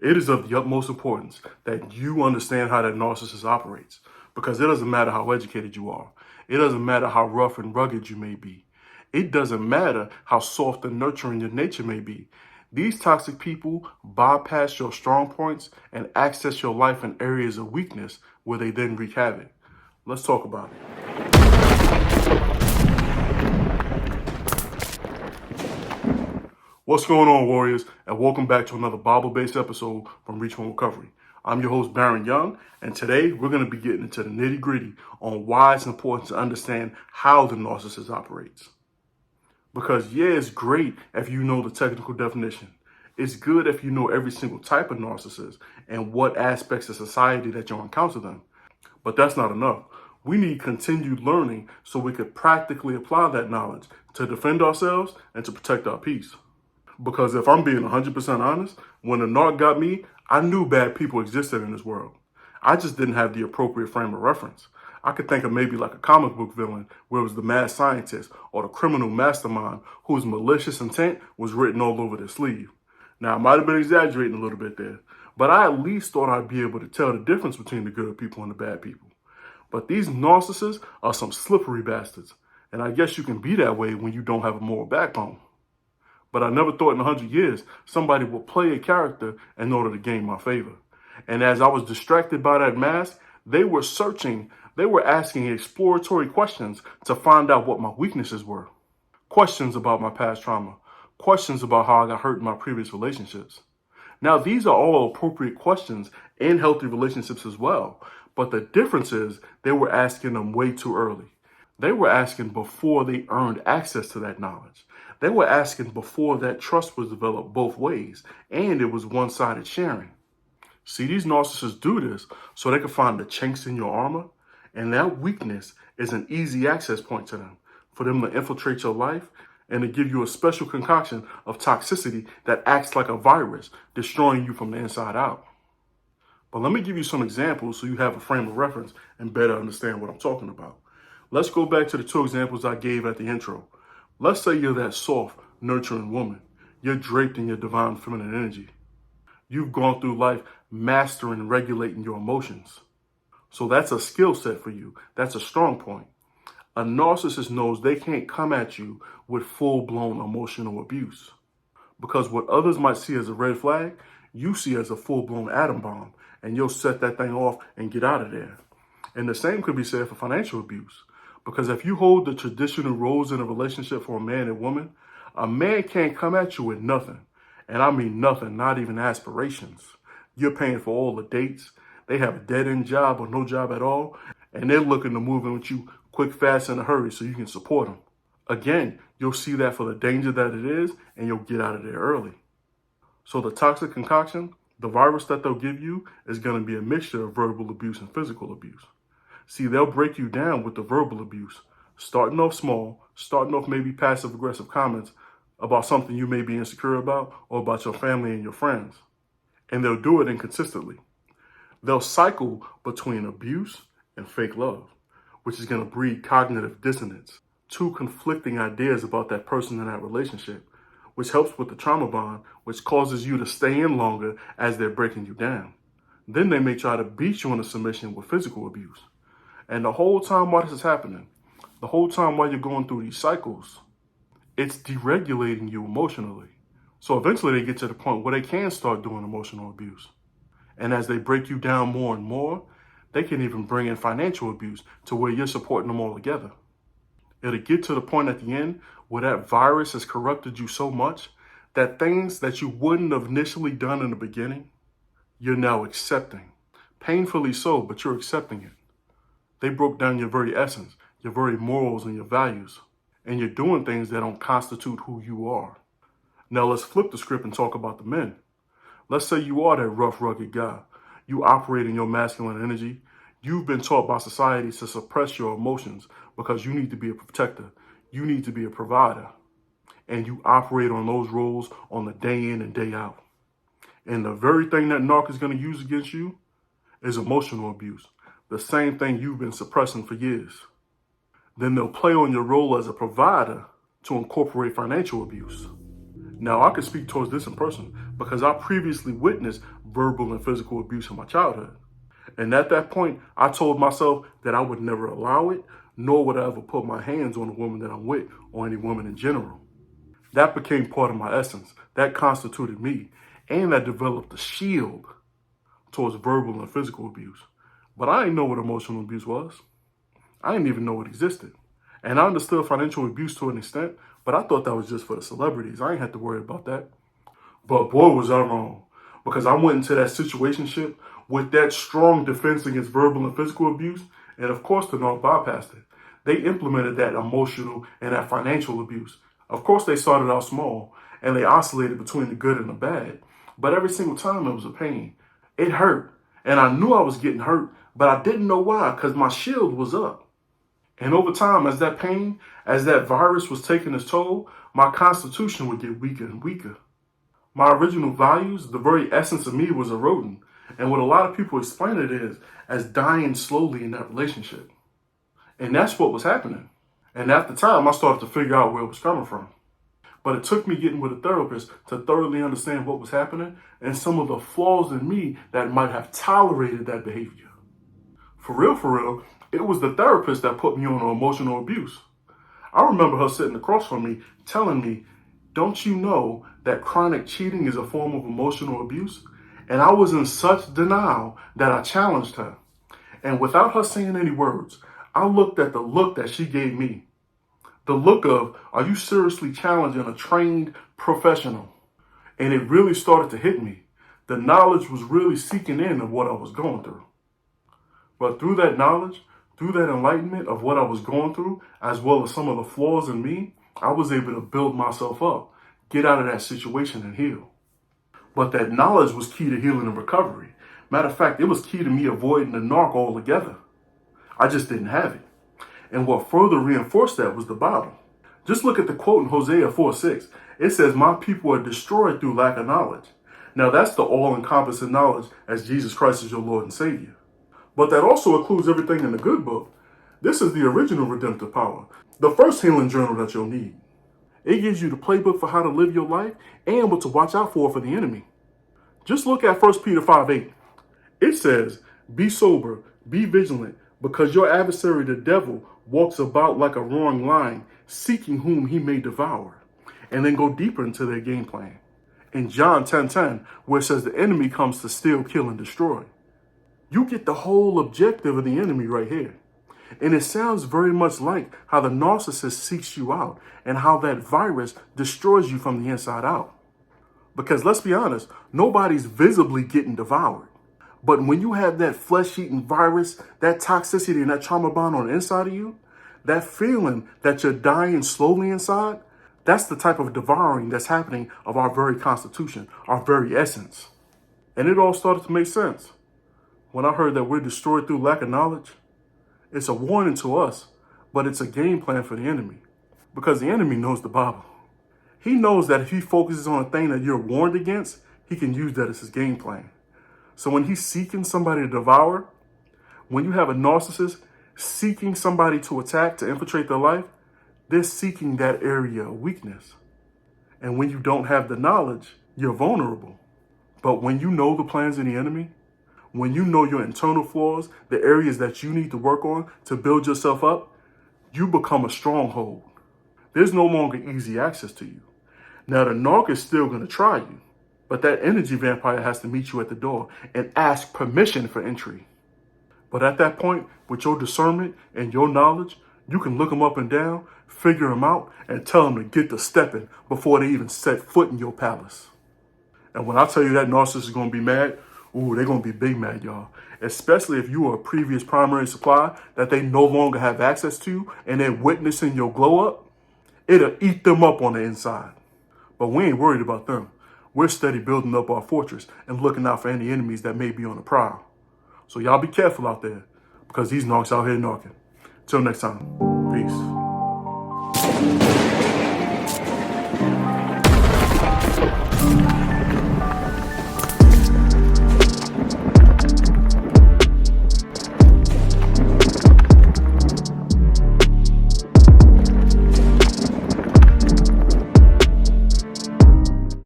It is of the utmost importance that you understand how that narcissist operates, because it doesn't matter how educated you are. It doesn't matter how rough and rugged you may be. It doesn't matter how soft and nurturing your nature may be. These toxic people bypass your strong points and access your life in areas of weakness where they then wreak havoc. Let's talk about it. What's going on, warriors, and welcome back to another Bible-based episode from Reach Home Recovery. I'm your host, Baron Young, and today we're going to be getting into the nitty-gritty on why it's important to understand how the narcissist operates. Because yeah, it's great if you know the technical definition. It's good if you know every single type of narcissist and what aspects of society that you'll encounter them. But that's not enough. We need continued learning so we could practically apply that knowledge to defend ourselves and to protect our peace. Because if I'm being 100% honest, when the narc got me, I knew bad people existed in this world. I just didn't have the appropriate frame of reference. I could think of maybe like a comic book villain where it was the mad scientist or the criminal mastermind whose malicious intent was written all over their sleeve. Now, I might have been exaggerating a little bit there, but I at least thought I'd be able to tell the difference between the good people and the bad people. But these narcissists are some slippery bastards, and I guess you can be that way when you don't have a moral backbone. But I never thought in 100 years somebody would play a character in order to gain my favor. And as I was distracted by that mask, they were asking exploratory questions to find out what my weaknesses were. Questions about my past trauma. Questions about how I got hurt in my previous relationships. Now, these are all appropriate questions in healthy relationships as well. But the difference is they were asking them way too early. They were asking before they earned access to that knowledge. They were asking before that trust was developed both ways, and it was one-sided sharing. See, these narcissists do this so they can find the chinks in your armor, and that weakness is an easy access point to them, for them to infiltrate your life and to give you a special concoction of toxicity that acts like a virus, destroying you from the inside out. But let me give you some examples so you have a frame of reference and better understand what I'm talking about. Let's go back to the two examples I gave at the intro. Let's say you're that soft, nurturing woman. You're draped in your divine feminine energy. You've gone through life mastering and regulating your emotions. So that's a skill set for you. That's a strong point. A narcissist knows they can't come at you with full-blown emotional abuse. Because what others might see as a red flag, you see as a full-blown atom bomb, and you'll set that thing off and get out of there. And the same could be said for financial abuse. Because if you hold the traditional roles in a relationship for a man and woman, a man can't come at you with nothing. And I mean nothing, not even aspirations. You're paying for all the dates. They have a dead-end job or no job at all. And they're looking to move in with you quick, fast, in a hurry so you can support them. Again, you'll see that for the danger that it is, and you'll get out of there early. So the toxic concoction, the virus that they'll give you, is going to be a mixture of verbal abuse and physical abuse. See, they'll break you down with the verbal abuse, starting off small, starting off maybe passive-aggressive comments about something you may be insecure about or about your family and your friends. And they'll do it inconsistently. They'll cycle between abuse and fake love, which is going to breed cognitive dissonance, two conflicting ideas about that person in that relationship, which helps with the trauma bond, which causes you to stay in longer as they're breaking you down. Then they may try to beat you into submission with physical abuse. And the whole time while this is happening, the whole time while you're going through these cycles, it's deregulating you emotionally. So eventually they get to the point where they can start doing emotional abuse. And as they break you down more and more, they can even bring in financial abuse to where you're supporting them all together. It'll get to the point at the end where that virus has corrupted you so much that things that you wouldn't have initially done in the beginning, you're now accepting. Painfully so, but you're accepting it. They broke down your very essence, your very morals and your values, and you're doing things that don't constitute who you are. Now let's flip the script and talk about the men. Let's say you are that rough, rugged guy. You operate in your masculine energy. You've been taught by society to suppress your emotions because you need to be a protector. You need to be a provider. And you operate on those roles on the day in and day out. And the very thing that narc is going to use against you is emotional abuse. The same thing you've been suppressing for years. Then they'll play on your role as a provider to incorporate financial abuse. Now, I can speak towards this in person because I previously witnessed verbal and physical abuse in my childhood. And at that point, I told myself that I would never allow it, nor would I ever put my hands on a woman that I'm with or any woman in general. That became part of my essence. That constituted me. And I developed a shield towards verbal and physical abuse. But I didn't know what emotional abuse was. I didn't even know it existed. And I understood financial abuse to an extent, but I thought that was just for the celebrities. I ain't had to worry about that. But boy, was I wrong. Because I went into that situationship with that strong defense against verbal and physical abuse. And of course, the North bypassed it. They implemented that emotional and that financial abuse. Of course, they started out small and they oscillated between the good and the bad. But every single time it was a pain. It hurt. And I knew I was getting hurt, but I didn't know why because my shield was up. And over time, as that pain, as that virus was taking its toll, my constitution would get weaker and weaker. My original values, the very essence of me, was eroding. And what a lot of people explain it is as dying slowly in that relationship. And that's what was happening. And at the time, I started to figure out where it was coming from. But it took me getting with a therapist to thoroughly understand what was happening and some of the flaws in me that might have tolerated that behavior. For real, it was the therapist that put me on emotional abuse. I remember her sitting across from me telling me, "Don't you know that chronic cheating is a form of emotional abuse?" And I was in such denial that I challenged her. And without her saying any words, I looked at the look that she gave me. The look of, are you seriously challenging a trained professional? And it really started to hit me. The knowledge was really seeking in of what I was going through. But through that knowledge, through that enlightenment of what I was going through, as well as some of the flaws in me, I was able to build myself up, get out of that situation and heal. But that knowledge was key to healing and recovery. Matter of fact, it was key to me avoiding the narc altogether. I just didn't have it. And what further reinforced that was the Bible. Just look at the quote in Hosea 4:6. It says, "My people are destroyed through lack of knowledge." Now that's the all-encompassing knowledge as Jesus Christ is your Lord and Savior. But that also includes everything in the good book. This is the original redemptive power, the first healing journal that you'll need. It gives you the playbook for how to live your life and what to watch out for the enemy. Just look at 1 Peter 5:8. It says, "Be sober, be vigilant, because your adversary, the devil, walks about like a roaring lion, seeking whom he may devour." And then go deeper into their game plan. In John 10:10, where it says the enemy comes to steal, kill, and destroy. You get the whole objective of the enemy right here. And it sounds very much like how the narcissist seeks you out and how that virus destroys you from the inside out. Because let's be honest, nobody's visibly getting devoured. But when you have that flesh-eating virus, that toxicity and that trauma bond on the inside of you, that feeling that you're dying slowly inside, that's the type of devouring that's happening of our very constitution, our very essence. And it all started to make sense. When I heard that we're destroyed through lack of knowledge, it's a warning to us, but it's a game plan for the enemy. Because the enemy knows the Bible. He knows that if he focuses on a thing that you're warned against, he can use that as his game plan. So when he's seeking somebody to devour, when you have a narcissist seeking somebody to attack, to infiltrate their life, they're seeking that area of weakness. And when you don't have the knowledge, you're vulnerable. But when you know the plans of the enemy, when you know your internal flaws, the areas that you need to work on to build yourself up, you become a stronghold. There's no longer easy access to you. Now, the narc is still going to try you, but that energy vampire has to meet you at the door and ask permission for entry. But at that point, with your discernment and your knowledge, you can look them up and down, figure them out, and tell them to get to stepping before they even set foot in your palace. And when I tell you that narcissist is going to be mad, ooh, they're going to be big mad, y'all. Especially if you are a previous primary supply that they no longer have access to and they're witnessing your glow up, it'll eat them up on the inside. But we ain't worried about them. We're steady building up our fortress and looking out for any enemies that may be on the prowl. So y'all be careful out there because these narcs out here narking. Till next time, peace.